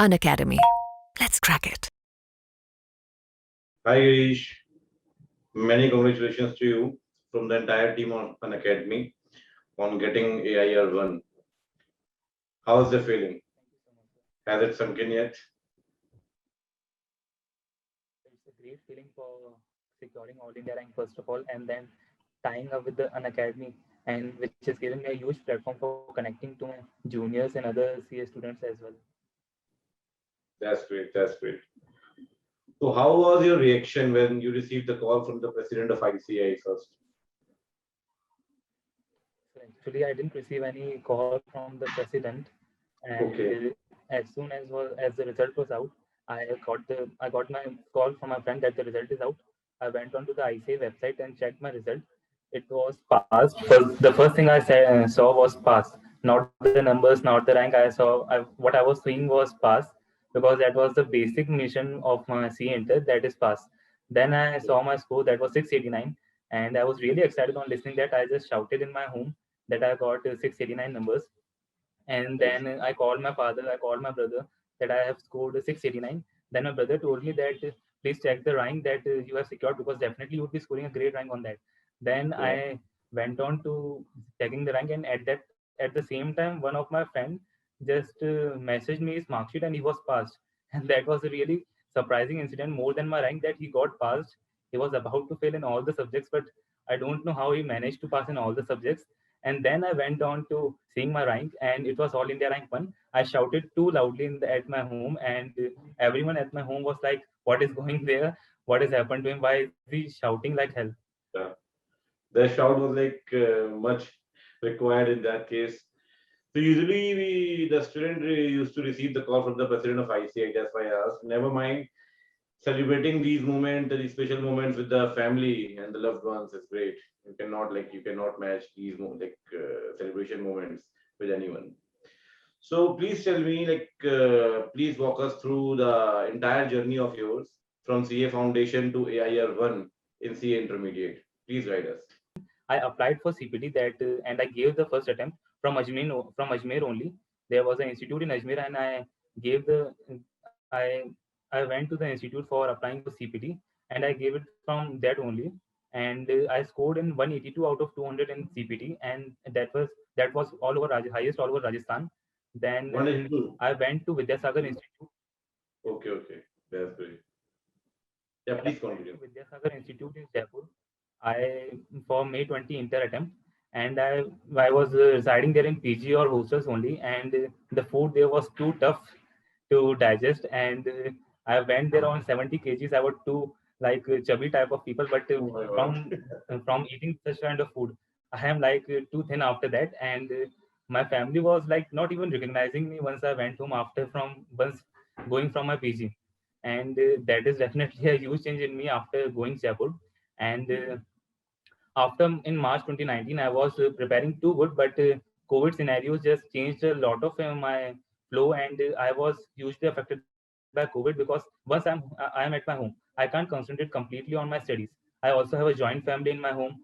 Unacademy. Let's crack it. Hi Girish, many congratulations to you from the entire team on an academy on getting AIR 1. How's the feeling? Thank you so much, sir. Has it sunk in yet? It's a great feeling for securing All India rank first of all, and then tying up with the Unacademy, and which has given me a huge platform for connecting to my juniors and other CS students as well. That's great, that's great. So how was your reaction when you received the call from the president of ICI first? So actually, I didn't receive any call from the president, and Okay, as soon as the result was out, I got my call from my friend that the result is out. I went onto the ICA website and checked my result. It was passed. The first thing saw was pass, not the numbers, not the rank. What I was seeing was pass because that was the basic mission of my C Inter, that is pass. Then I saw my score, that was 689, and I was really excited on listening that. I just shouted in my home that I got 689 numbers, and nice. then I called my father, I called my brother that I have scored 689. Then my brother told me that please check the rank that you have secured, because definitely you would be scoring a great rank on that. Then Yeah, I went on to checking the rank, and at the same time, one of my friend just messaged me his mark sheet and he was passed. And that was a really surprising incident, more than my rank, that he got passed. He was about to fail in all the subjects, but I don't know how he managed to pass in all the subjects. And then I went on to seeing my rank, and it was All India rank 1. I shouted too loudly at my home, and everyone at my home was like, "What is going there? What has happened to him? Why is he shouting like hell?" yeah. The shout was like much required in that case. So usually the student used to receive the call from the president of ICI. That's why I asked. Never mind. Celebrating these moments, these special moments with the family and the loved ones is great. You cannot match these celebration moments with anyone. So please tell me please walk us through the entire journey of yours from CA Foundation to AIR 1 in CA Intermediate. Please guide us. I applied for CPT, and I gave the first attempt from Ajmer, from Ajmer only. There was an institute in Ajmer, and gave the I I went to the institute for applying for CPT, and I gave it from that only. And I scored in 182 out of 200 in CPT, and that was highest all over Rajasthan. Then One is two. I went to Vidyasagar Institute. Okay, okay. That's great. Yeah, Yeah, please I went to continue. Vidyasagar Institute in Jaipur. I for May 20 inter attempt, and I was residing there in PG or hostels only, and the food there was too tough to digest, and I went there on 70 kgs. I was too like chubby type of people, but Oh my God. from eating such kind of food, I am like too thin after that, and my family was like not even recognizing me once I went home after from once going from my PG, and that is definitely a huge change in me after going Jaipur. And after in March 2019, I was preparing too good, but COVID scenarios just changed a lot of my flow, and I was hugely affected by COVID, because once I am at my home, I can't concentrate completely on my studies. I also have a joint family in my home.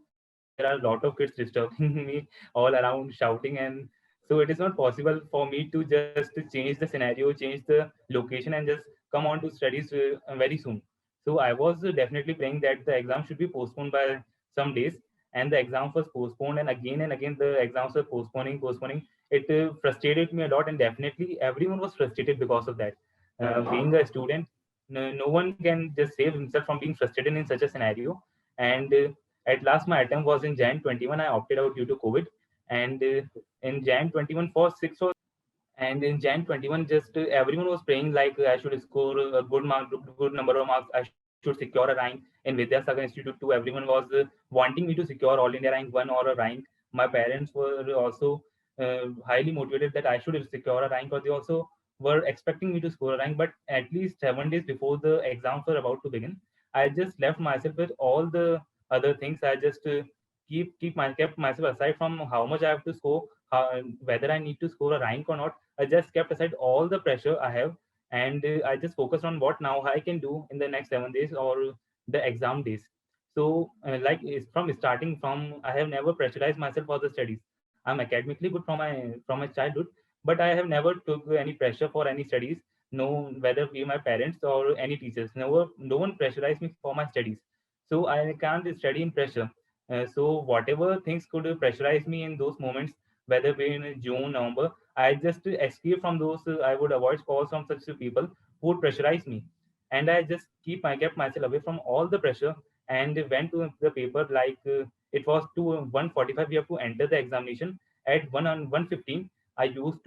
There are a lot of kids disturbing me all around, shouting, and so it is not possible for me to just change the scenario, change the location, and just come on to studies very soon. So I was definitely praying that the exam should be postponed by some days, and the exam was postponed, and again the exams were postponing. It frustrated me a lot, and definitely everyone was frustrated because of that. Being a student, no one can just save himself from being frustrated in such a scenario. And at last my attempt was in Jan 21. I opted out due to COVID, and in Jan 21 for 6 or and in Jan 21, just everyone was praying like I should score a good number of marks. I should secure a rank in Vidyasagar Institute too. Everyone was wanting me to secure All India rank 1 or a rank. My parents were also highly motivated that I should secure a rank, or they also were expecting me to score a rank. But at least 7 days before the exams were about to begin, I just left myself with all the other things. I just kept myself aside from how much I have to score, whether I need to score a rank or not. I just kept aside all the pressure I have, and I just focused on what now I can do in the next 7 days or the exam days. So, from starting from, I have never pressurized myself for the studies. I'm academically good from my childhood, but I have never took any pressure for any studies. no, whether be my parents or any teachers. No one pressurized me for my studies. So I can't study in pressure. So whatever things could pressurize me in those moments, whether be in June, November, I just escape from those. I would avoid calls from such people who would pressurize me, and I just I kept myself away from all the pressure and went to the paper like it was to 1:45. We have to enter the examination at 1:15. I used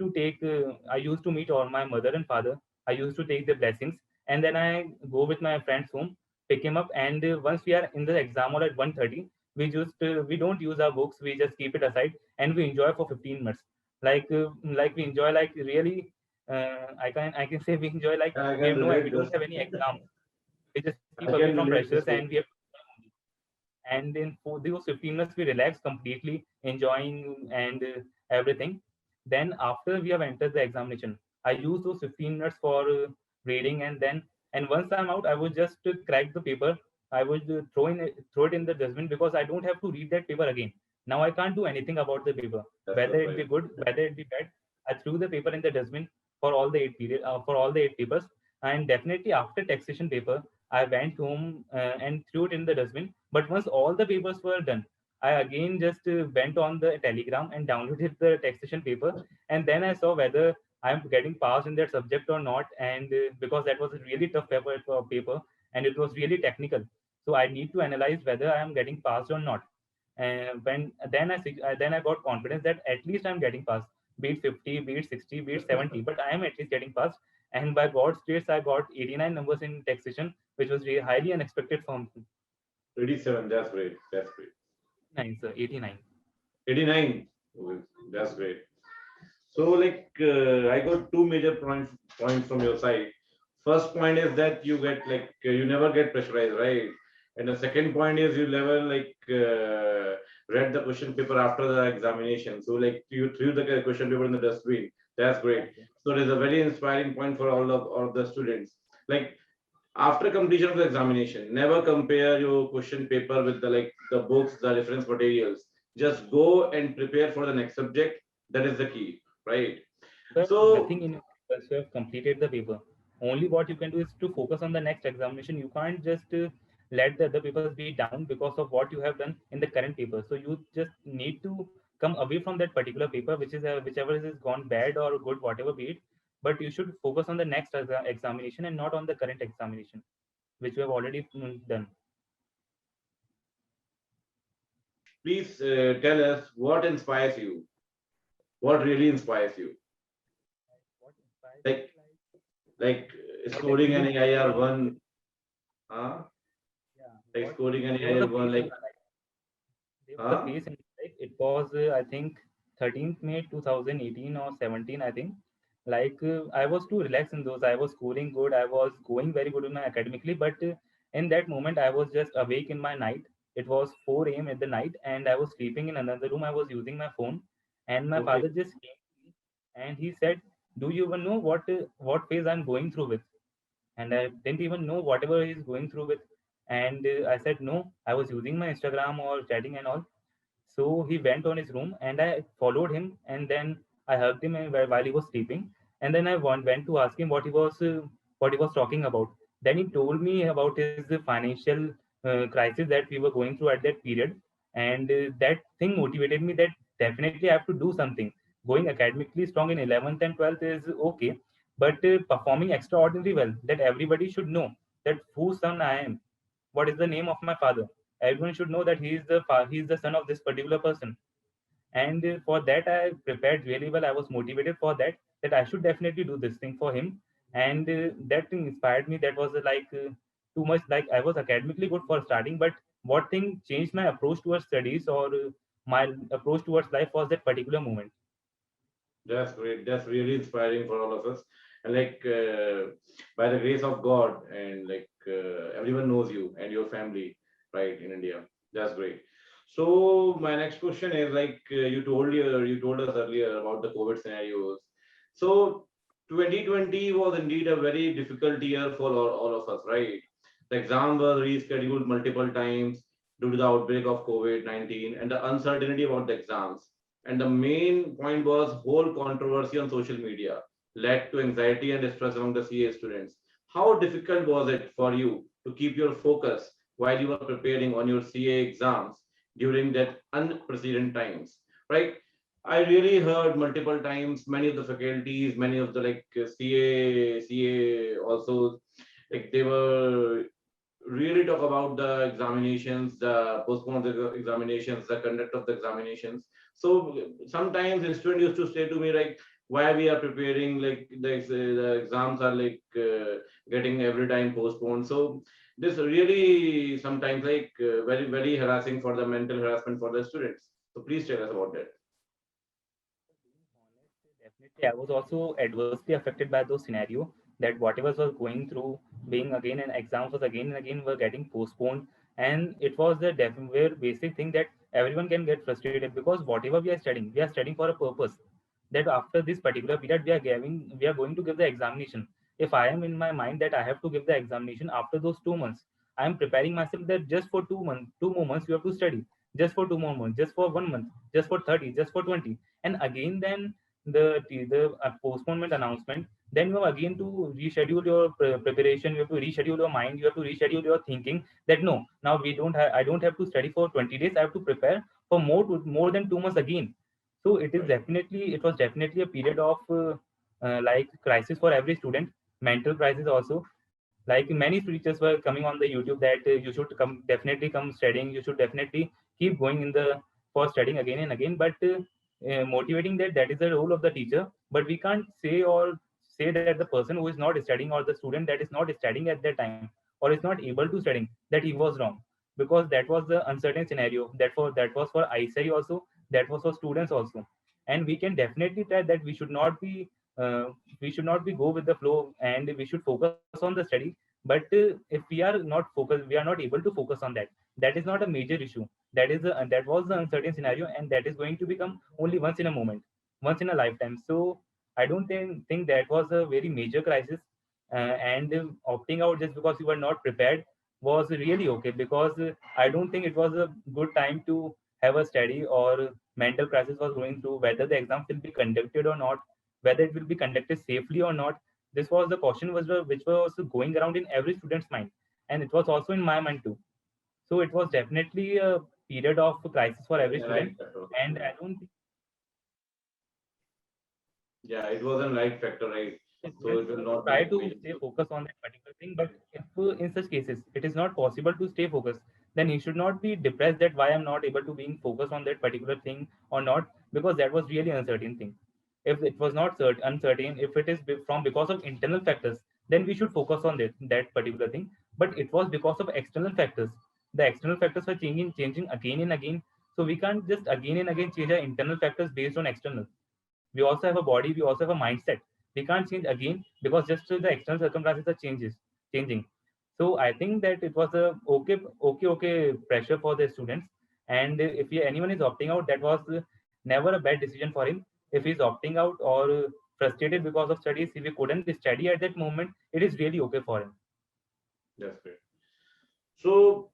to meet all my mother and father. I used to take the blessings, and then I go with my friends home, pick him up, and once we are in the exam hall at 1:30, we don't use our books. We just keep it aside and we enjoy for 15 minutes. Like we enjoy like really. I can say we enjoy like I we can have no we relate don't this. have any exams. We just keep I away can from relate pressures this way. and we have and in for those 15 minutes we relax completely enjoying and everything. Then after we have entered the examination, I use those 15 minutes for reading, and once I'm out I would just crack the paper. I would throw it in the dustbin because I don't have to read that paper again. Now I can't do anything about the paper, That's whether not it be right. good, whether it be bad. I threw the paper in the dustbin for all the for all the eight papers. And definitely after taxation paper I went home and threw it in the dustbin. But once all the papers were done, I again just went on the Telegram and downloaded the taxation paper, and then I saw whether I'm getting passed in that subject or not. And because that was a really tough paper, and it was really technical, so I need to analyze whether I am getting passed or not. And then I got confidence that at least I'm getting passed, be it 50, be it 60, be it 70, but I am at least getting passed. And by God's grace, I got 89 numbers in taxation, which was really highly unexpected for me. 87. That's great. That's great. 89, sir, 89. 89. Okay, that's great. So, like, I got two major points from your side. First point is that you get like you never get pressurized, right? And the second point is you never like read the question paper after the examination. So, like, you threw the question paper in the dustbin. That's great. Okay. So, it is a very inspiring point for all of the students. Like after completion of the examination, never compare your question paper with the like the books, the reference materials. Just go and prepare for the next subject. That is the key, right? But So nothing in your once you have completed the paper. Only what you can do is to focus on the next examination. You can't just let the other papers be down because of what you have done in the current paper. So you just need to come away from that particular paper, which is whichever is gone bad or good, whatever be it. But you should focus on the next examination and not on the current examination, which you have already done. please tell us what inspires you. What really inspires you? What inspires me, Like like what scoring an actually AIR one, huh? yeah, Like what scoring an there was AIR a one, phase in like my life. There was a huh? phase in my life. It was I think 13th May 2018 or 17, I think. Like I was too relaxed in those. I was scoring good. I was going very good in my academically, but in that moment I was just awake in my night. It was 4 a.m. at the night, and I was sleeping in another room. I was using my phone, and my Okay. father just came to me and he said, "Do you even know what phase I'm going through with?" And I didn't even know whatever he's going through with. And I said, no, I was using my Instagram or chatting and all. So he went on his room and I followed him, and then I hugged him while he was sleeping. And then I went to ask him what he was talking about. Then he told me about his financial crisis that we were going through at that period. And that thing motivated me that definitely I have to do something. Going academically strong in 11th and 12th is okay, but performing extraordinarily well, that everybody should know that whose son I am, what is the name of my father. Everyone should know that he is the son of this particular person. And for that I prepared really well. I was motivated for that I should definitely do this thing for him. And that thing inspired me. That was too much. Like I was academically good for starting, but what thing changed my approach towards studies or my approach towards life was that particular moment. That's great. That's really inspiring for all of us. And like by the grace of God, and like everyone knows you and your family, right, in India. That's great. So my next question is like you told us earlier about the COVID scenarios. So 2020 was indeed a very difficult year for all of us, right? The exam was rescheduled multiple times due to the outbreak of COVID-19 and the uncertainty about the exams. And the main point was whole controversy on social media. led to anxiety and stress among the CA students. How difficult was it for you to keep your focus while you were preparing on your CA exams during that unprecedented times? Right? I really heard multiple times many of the faculties, many of the CA also, like they were really talk about the examinations, the postpone of the examinations, the conduct of the examinations. So sometimes the student used to say to me like, why we are preparing, like the exams are getting every time postponed. So this really sometimes very harassing for the mental harassment for the students. So please tell us about that. Definitely, I was also adversely affected by those scenario that whatever was going through, being again and exams was again and again were getting postponed, and it was the very basic thing that everyone can get frustrated because whatever we are studying for a purpose. That after this particular period, we are going to give the examination. If I am in my mind that I have to give the examination after those 2 months, I am preparing myself that just for 2 months, 2 more months you have to study, just for 2 more months, just for 1 month, just for 30, just for 20, and again then the postponement announcement, then you have again to reschedule your preparation, you have to reschedule your mind, you have to reschedule your thinking that no, now I don't have to study for 20 days, I have to prepare for more than 2 months again. So Right. it was definitely a period of like crisis for every student, mental crisis also. Like many teachers were coming on the YouTube that you should definitely come studying, you should definitely keep going in the for studying again and again, but motivating that is the role of the teacher, but we can't say that the person who is not studying or the student that is not studying at that time or is not able to studying that he was wrong, because that was the uncertain scenario that was for ICI also, that was for students also. And we can definitely try that uh, we should not be go with the flow, and we should focus on the study. But if we are not focused, we are not able to focus on that, that is not a major issue. That was the uncertain scenario, and that is going to become only once in a moment, once in a lifetime. So I don't think that was a very major crisis. And opting out just because you were not prepared was really okay, because I don't think it was a good time to have a study or mental crisis was going through whether the exams will be conducted or not, whether it will be conducted safely or not. This was the question which was going around in every student's mind, and it was also in my mind too. So it was definitely a period of crisis for every Right student, factor. and I don't think Yeah, it wasn't right factor, right? the So students it will not try be to major. stay focused on that particular thing. But if in such cases it is not possible to stay focused, then he should not be depressed that why I'm not able to being focused on that particular thing or not, because that was really uncertain thing. If it was not uncertain, if it is from because of internal factors, then we should focus on that particular thing. But it was because of external factors. The external factors were changing again and again. So we can't just again and again change our internal factors based on external. We also have a body, we also have a mindset. We can't change again because just the external circumstances are changing. So I think that it was a okay pressure for the students. And if anyone is opting out, that was never a bad decision for him. If he's opting out or frustrated because of studies, if he couldn't study at that moment, it is really okay for him. That's great. So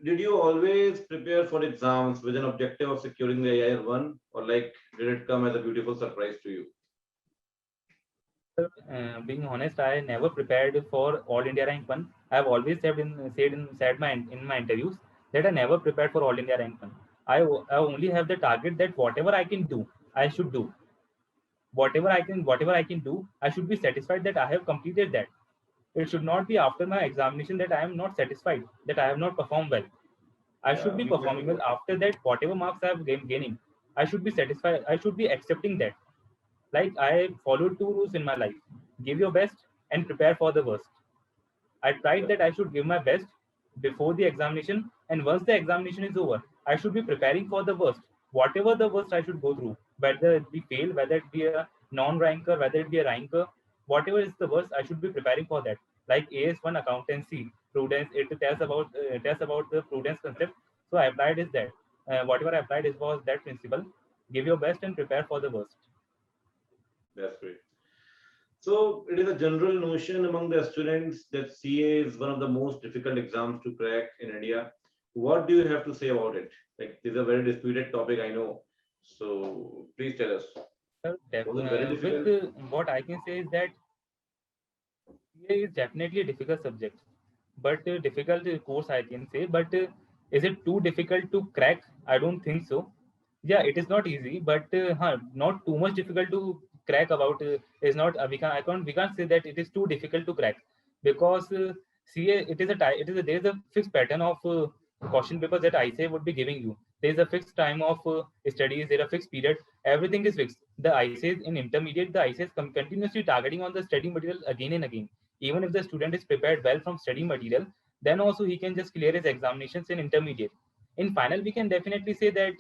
did you always prepare for exams with an objective of securing the AIR one, or like did it come as a beautiful surprise to you? Being honest, I never prepared for All India Rank One. I have always said in my interviews that I never prepared for All India Rank One. I only have the target that whatever I can do, I should do. Whatever I can do, I should be satisfied that I have completed that. It should not be after my examination that I am not satisfied, that I have not performed well. I should Yeah, be performing well. After that, whatever marks I have gaining, I should be satisfied. I should be accepting that. Like I followed two rules in my life: give your best and prepare for the worst. I tried yeah, that I should give my best before the examination, and once the examination is over, I should be preparing for the worst. Whatever the worst I should go through, whether it be fail, whether it be a non-ranker, whether it be a ranker, whatever is the worst, I should be preparing for that. Like AS1 accountancy, prudence, tells about the prudence concept. So I applied is that. Whatever I applied is was that principle: give your best and prepare for the worst. that's great. So it is a general notion among the students that CA is one of the most difficult exams to crack in India. What do you have to say about it? Like this is a very disputed topic, I know. So please tell us. Sir, Was it very with difficult? what I can say is that CA is definitely a difficult subject, but difficult course I can say. But is it too difficult to crack? I don't think so. Yeah, it is not easy, but not too much difficult to crack. About is not we can't say that it is too difficult to crack, because CA, there is a fixed pattern of question papers that ICA would be giving you. There is a fixed time of studies. There is a fixed period. Everything is fixed. The ICA in intermediate, the ICA is continuously targeting on the study material again and again. Even if the student is prepared well from study material, then also he can just clear his examinations in intermediate. In final, we can definitely say that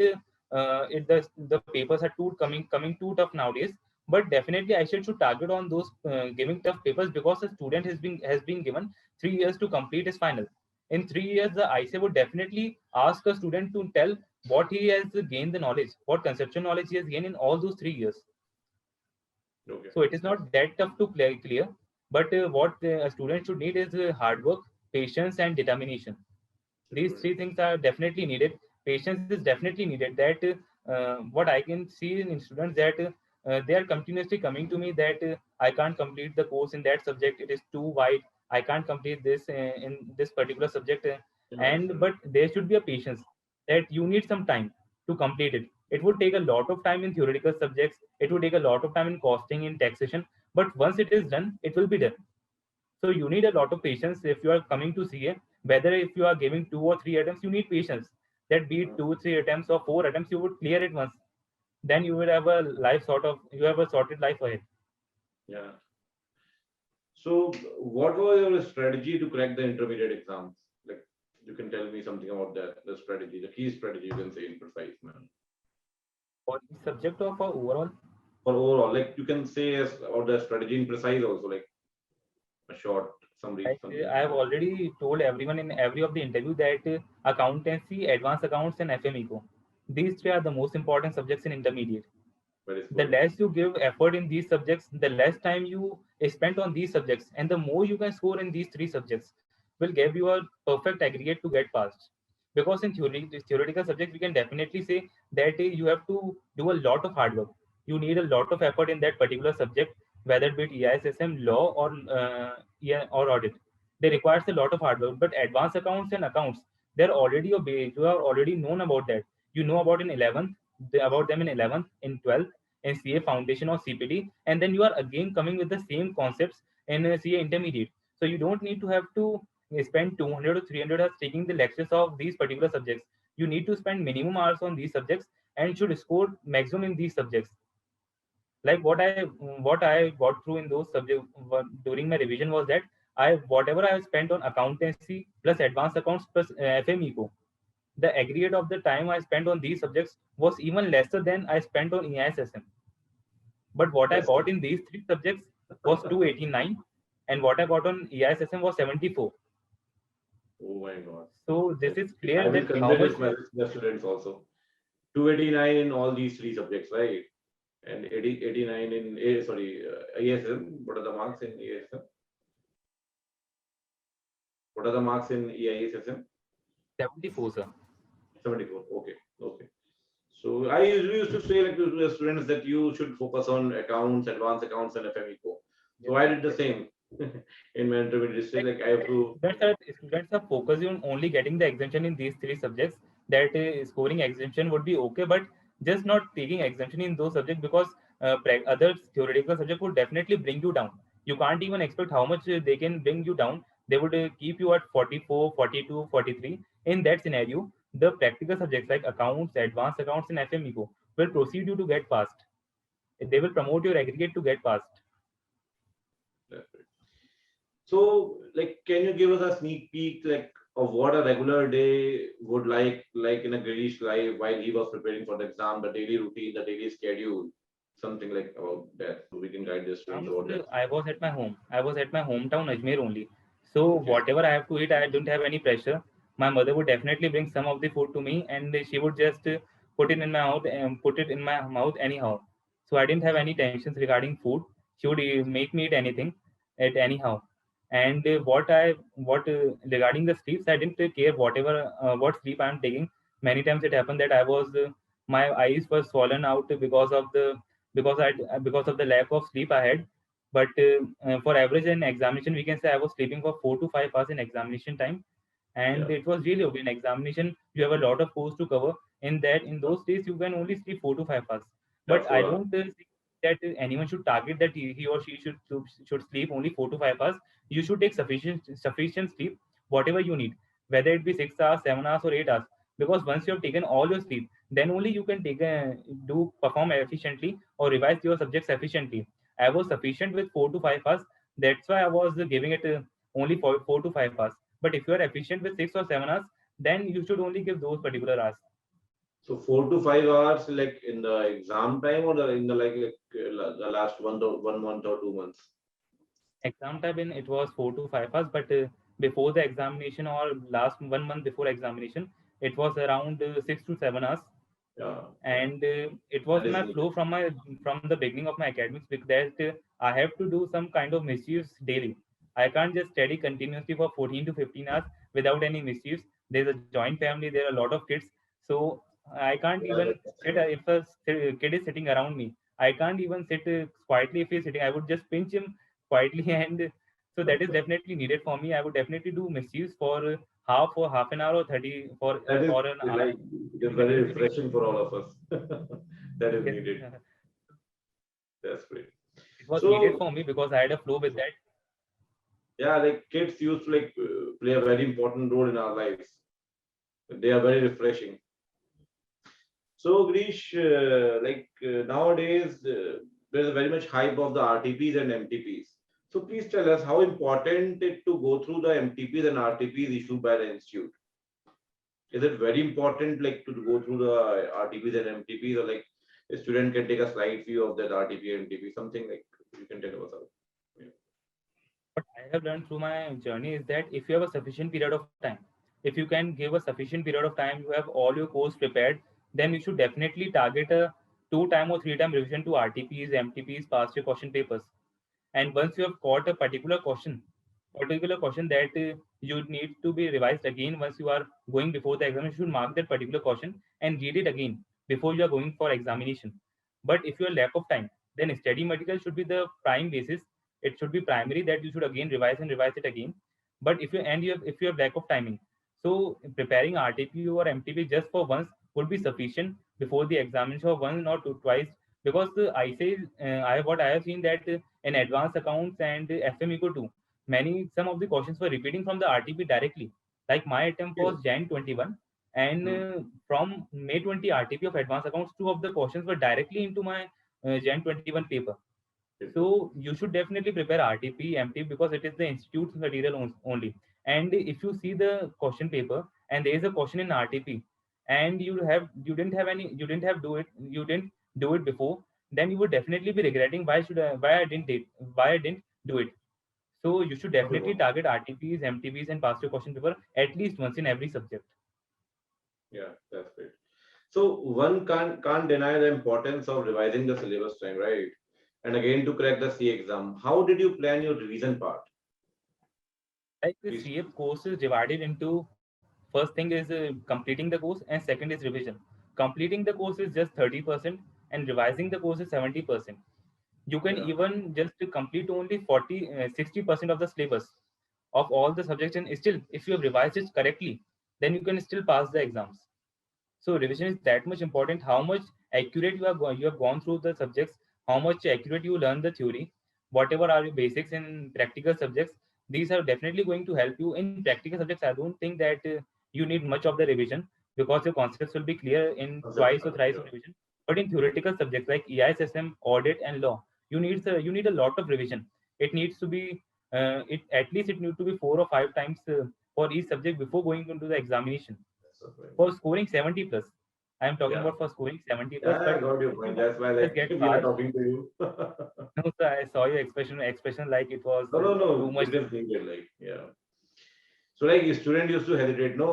the papers are coming too tough nowadays. But definitely, I should target on those giving tough papers, because the student has been given 3 years to complete his final. In 3 years, the ICA would definitely ask a student to tell what he has gained the knowledge, what conceptual knowledge he has gained in all those 3 years. Okay. So it is not that tough to clear, but what a student should need is hard work, patience, and determination. These three things are definitely needed. Patience is definitely needed. That what I can see in students, that they are continuously coming to me that I can't complete the course in that subject. It is too wide. I can't complete this in this particular subject. Yeah, And understood. but there should be a patience, that you need some time to complete it. It would take a lot of time in theoretical subjects. It would take a lot of time in costing, in taxation. But once it is done, it will be done. So you need a lot of patience if you are coming to CA. Whether if you are giving 2 or 3 attempts, you need patience. That be it 2, 3 attempts or 4 attempts, you would clear it once. Then you will have a you have a sorted life ahead. Yeah. So, what was your strategy to crack the intermediate exams? Like, you can tell me something about that, the strategy, the key strategy you can say in precise manner. For each subject or for overall, For overall, like you can say as about the strategy in precise also, like a short summary, like something I like have that. already told everyone in every of the interview that accountancy, advanced accounts, and FMECO, these three are the most important subjects in intermediate. Very The good. less you give effort in these subjects, the less time you spend on these subjects, and the more you can score in these three subjects, will give you a perfect aggregate to get passed. Because in theoretical subjects, we can definitely say that you have to do a lot of hard work. You need a lot of effort in that particular subject, whether it be EISSM, law, or or audit. They requires a lot of hard work. But advanced accounts and accounts, they're already your base. You are already known about that. You know about in 11th, about them in 11th, in 12th, in CA Foundation or CPD, and then you are again coming with the same concepts in CA Intermediate. So you don't need to have to spend 200 or 300 hours taking the lectures of these particular subjects. You need to spend minimum hours on these subjects and should score maximum in these subjects. Like what I got through in those subjects during my revision was that I whatever I have spent on accountancy plus advanced accounts plus FMECO, the aggregate of the time I spent on these subjects was even lesser than I spent on EISSM. But what I That's got in these three subjects was 289, and what I got on EISSM was 74. oh my God. So this is I clear will that how convey much this message to the students also. 289 in all these three subjects, right? And 89 in ASM. What are the marks in ASM? What are the marks in EISSM? 74, sir. 74. Okay. Okay. So I usually used to say like to the students that you should focus on accounts, advanced accounts, and FMECO. Yes, So I sir. did the Yes, sir. same in my intermediate stage. Like Like I have to. students are focusing on only getting the exemption in these three subjects. That scoring exemption would be okay, but just not taking exemption in those subjects, because other theoretical subject would definitely bring you down. You can't even expect how much they can bring you down. They would keep you at 44, 42, 43. In that scenario, the practical subjects like accounts, advanced accounts, and FMECO will proceed you to get passed. They will promote your aggregate to get passed. So, like, can you give us a sneak peek, like, of what a regular day would like in a Girish life while he was preparing for the exam, the daily routine, the daily schedule, something like about that, so we can guide the students about that. I was at my home. I was at my hometown, Ajmer only. So Okay. whatever I have to eat, I don't have any pressure. My mother would definitely bring some of the food to me, and she would just put it in my mouth anyhow. So I didn't have any tensions regarding food. She would make me eat anything, at anyhow. And what regarding the sleeps, I didn't care whatever what sleep I'm taking. Many times it happened that my eyes were swollen out because of the because of the lack of sleep I had. But for average in examination, we can say I was sleeping for 4 to 5 hours in examination time, Yeah. and it was really okay. In examination, you have a lot of course to cover. In those days, you can only sleep 4 to 5 hours. Yeah, But I 4 hours. don't think that anyone should target that he or she should sleep only 4 to 5 hours. You should take sufficient sleep, whatever you need, whether it be 6 hours, 7 hours, or 8 hours. Because once you have taken all your sleep, then only you can do perform efficiently or revise your subjects efficiently. I was sufficient with 4 to 5 hours. That's why I was giving it only for 4 to 5 hours. But if you are efficient with 6 or 7 hours, then you should only give those particular hours. So 4 to 5 hours, like in the exam time, or in the the last 1 month or 2 months. Exam time in it was 4 to 5 hours, but before the examination or last 1 month before examination, it was around 6 to 7 hours. Yeah, And it was that is my needed. flow from the beginning of my academics, because that I have to do some kind of mischiefs daily. I can't just study continuously for 14 to 15 hours without any mischiefs. There's a joint family, there are a lot of kids, so I can't Yeah, even sit if kid is sitting around me. I can't even sit quietly. If he's sitting, I would just pinch him quietly and so that is definitely needed for me. I would definitely do mischiefs for half an hour or 30 that is for an hour. like it is very Continuously. refreshing for all of us. That is Yes, needed. That's great. it was needed So for me because I had a flow with that. yeah, like kids used to play a very important role in our lives. They are very refreshing. So Grish, nowadays there's a very much hype of the RTPs and MTPs. So please tell us how important it to go through the MTPs and RTPs issued by the institute. Is it very important to go through the RTPs and MTPs, or like a student can take a slide view of that RTP and MTP, something like you can tell us about. Yeah. What I have learned through my journey is that if you have a sufficient period of time, if you can give a sufficient period of time, you have all your course prepared, then you should definitely target a 2 time or 3 time revision to RTPs, MTPs, past year question papers. And once you have caught a particular question that you need to be revised again once you are going before the exam, you should mark that particular question and read it again before you are going for examination. But if you are lack of time, then study material should be the prime basis. It should be primary that you should again revise and revise it again. But if you have lack of timing, so preparing RTP or MTP just for once would be sufficient before the examination, or once or twice. Because I say I have seen that in advanced accounts and FMECO too, some of the questions were repeating from the RTP directly. Like my attempt Yes. was Jan 21, and Hmm. from May 20 RTP of advanced accounts, two of the questions were directly into my Jan 21 paper. So you should definitely prepare RTP, MTP, because it is the institute's material only. And if you see the question paper and there is a question in RTP, and you didn't have do it you didn't do it before, then you would definitely be regretting why I didn't do it. So you should Okay, definitely well, target RTPs, MTPs, and past year question paper at least once in every subject. yeah, that's great. So one can't deny the importance of revising the syllabus time, right? And again to crack the C exam. How did you plan your revision part? Like the Please. CF course is divided into, first thing is completing the course, and second is revision. Completing the course is just 30%, and revising the course is 70%. You can Yeah. even just complete only 60% of the syllabus of all the subjects, and still, if you have revised it correctly, then you can still pass the exams. So revision is that much important. How much accurate you have gone through the subjects, how much accurate you learn the theory, whatever are your basics in practical subjects. These are definitely going to help you in practical subjects. I don't think that you need much of the revision, because your concepts will be clear in Concepts twice or are thrice clear. of revision. But in theoretical subjects like EISSM, audit, and law, you need a lot of revision. It needs to be it at least it needs to be 4 or 5 times for each subject before going into the examination That's okay. for scoring 70 plus. I am talking Yeah. about for scoring 70 plus, Yeah, but I got your if you point. want That's why to just get we are passed, talking to you. no, sir, I saw your expression like it was No, no, too no. much. It is needed. Yeah. So student used to hesitate, no,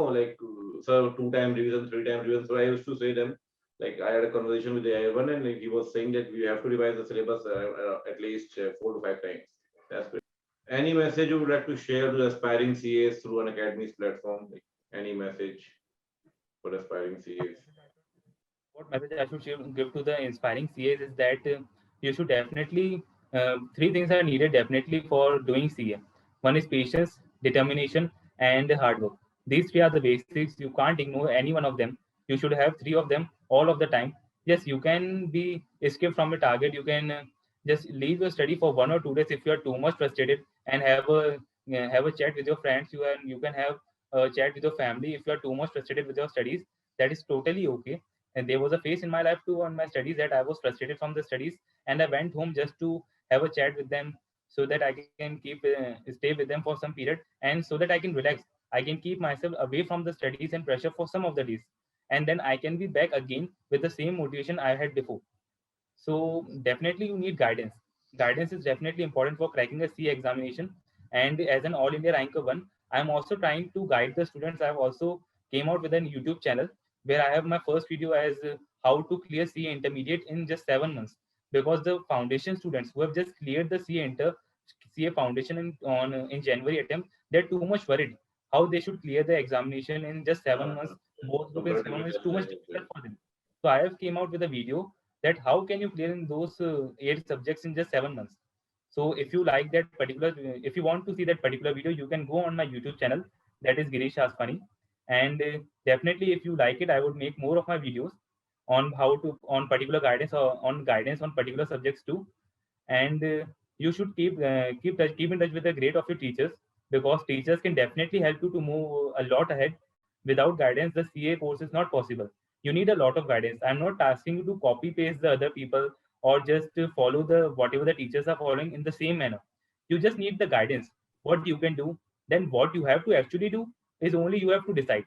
sir, 2 time revision, 3 time revision. So I used to say them, I had a conversation with the one, and he was saying that we have to revise the syllabus at least 4 to 5 times. That's great. Any message you would like to share to the aspiring CAs through an academy's platform? Any message for aspiring CAs? what message I should give to the inspiring CAs is that you should definitely, three things are needed definitely for doing CA. One is patience, determination, and hard work. These three are the basics. You can't ignore any one of them. You should have three of them all of the time. Yes, you can be escape from a target. You can just leave your study for 1 or 2 days if you are too much frustrated and have a chat with your friends. You can have a chat with your family if you are too much frustrated with your studies. That is totally okay. And there was a phase in my life too on my studies that I was frustrated from the studies, and I went home just to have a chat with them so that I can stay with them for some period, and so that I can relax. I can keep myself away from the studies and pressure for some of the days, and then I can be back again with the same motivation I had before. So definitely you need guidance. Guidance is definitely important for cracking a C examination. And as an All India Ranker one, I'm also trying to guide the students. I've also came out with an YouTube channel where I have my first video as how to clear CA intermediate in just 7 months. Because the foundation students who have just cleared the CA foundation in January attempt, they're too much worried how they should clear the examination in just 7 months. Both group in 7 months is too much difficult for them. So I have came out with a video that how can you clear in those 8 subjects in just 7 months. So if you like that particular, if you want to see that particular video, you can go on my YouTube channel, that is Girish Aspani. And definitely if you like it, I would make more of my videos on how to on particular guidance or on guidance on particular subjects too. And you should keep in touch with the grade of your teachers, because teachers can definitely help you to move a lot ahead. Without guidance, the CA course is not possible. You need a lot of guidance. I'm not asking you to copy paste the other people or just to follow the whatever the teachers are following in the same manner. You just need the guidance, what you can do. Then what you have to actually do is only you have to decide.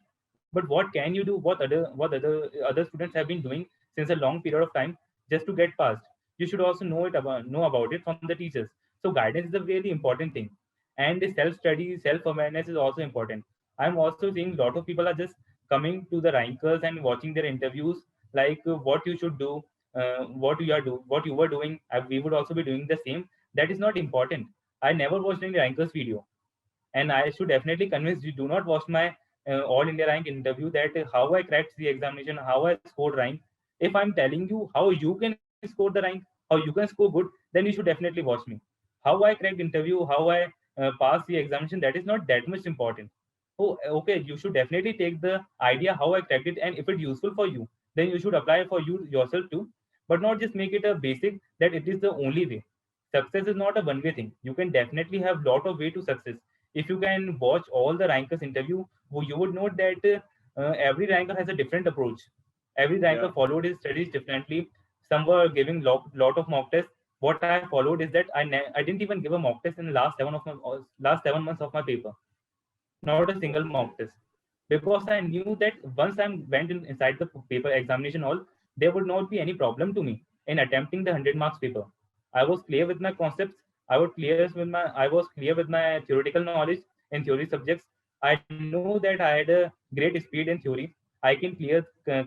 But what can you do, what other students have been doing since a long period of time just to get past. You should also know about it from the teachers. So guidance is a really important thing. And self study, self awareness is also important. I'm also seeing a lot of people are just coming to the rankers and watching their interviews, like what you should do, what you were doing. We would also be doing the same. That is not important. I never watched any rankers video, and I should definitely convince you, do not watch my All India rank interview, that how I cracked the examination, how I scored rank. If I'm telling you how you can score the rank, how you can score good, then you should definitely watch me. How I cracked interview, how I passed the examination, that is not that much important. Oh, okay, you should definitely take the idea how I cracked it, and if it's useful for you, then you should apply for you yourself too, but not just make it a basic that it is the only way. Success is not a one way thing. You can definitely have lot of way to success. If you can watch all the rankers interview, you would know that every ranker has a different approach. Every Yeah. ranker followed his studies differently. Some were giving lot of mock tests. What I followed is that I didn't even give a mock test in the last 7 months of my paper. Not a single mock test, because I knew that once I inside the paper examination hall, there would not be any problem to me in attempting the 100 marks paper. I was clear with my concepts. I was clear with my theoretical knowledge in theory subjects. I know that I had a great speed in theory. I can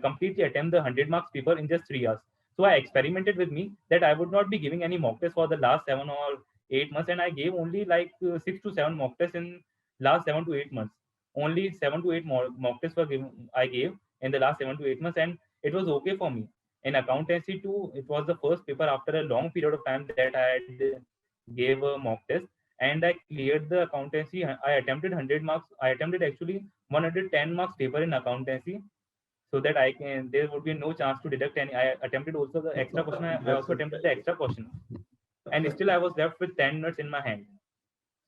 completely attempt the 100 marks paper in just 3 hours. So I experimented with me that I would not be giving any mock test for the last 7 or 8 months, and I gave only like 6 to 7 mock tests in last 7 to 8 months. Only 7 to 8 mock tests were given, I gave in the last 7 to 8 months, and it was okay for me. In accountancy too, it was the first paper after a long period of time that I had gave a mock test, and I cleared the accountancy. I attempted 100 marks. I attempted actually 110 marks paper in accountancy, so that I can there would be no chance to deduct any. I attempted also the extra question. I That's also attempted the extra question, and still I was left with 10 minutes in my hand.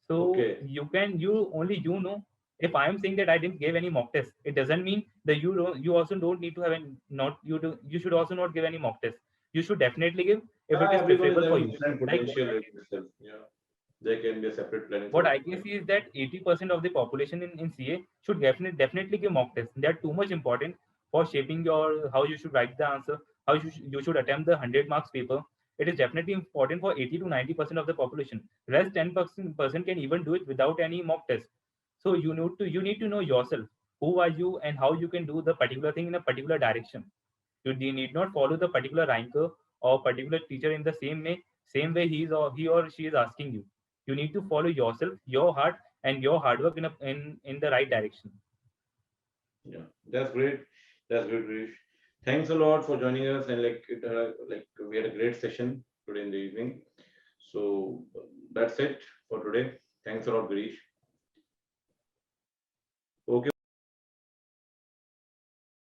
So Okay. you know. If I am saying that I didn't give any mock test, it doesn't mean that you also don't need to have any not you do you should also not give any mock test. You should definitely give if it is Everyone is preferable for having you. different Like potential in themselves. Yeah. There can be a separate planning what for I it. can see is that 80% of the population in CA should definitely give mock tests. They are too much important for shaping your how you should write the answer, how you should attempt the 100 marks paper. It is definitely important for 80 to 90% of the population. Rest 10% can even do it without any mock test. So you need to know yourself. Who are you and how you can do the particular thing in a particular direction. You need not follow the particular ranker or particular teacher in the same way he or she is asking you. You need to follow yourself, your heart, and your hard work in the right direction. Yeah. That's great. That's great, Rish. Thanks a lot for joining us, and like we had a great session today in the evening. So that's it for today. Thanks a lot, Girish.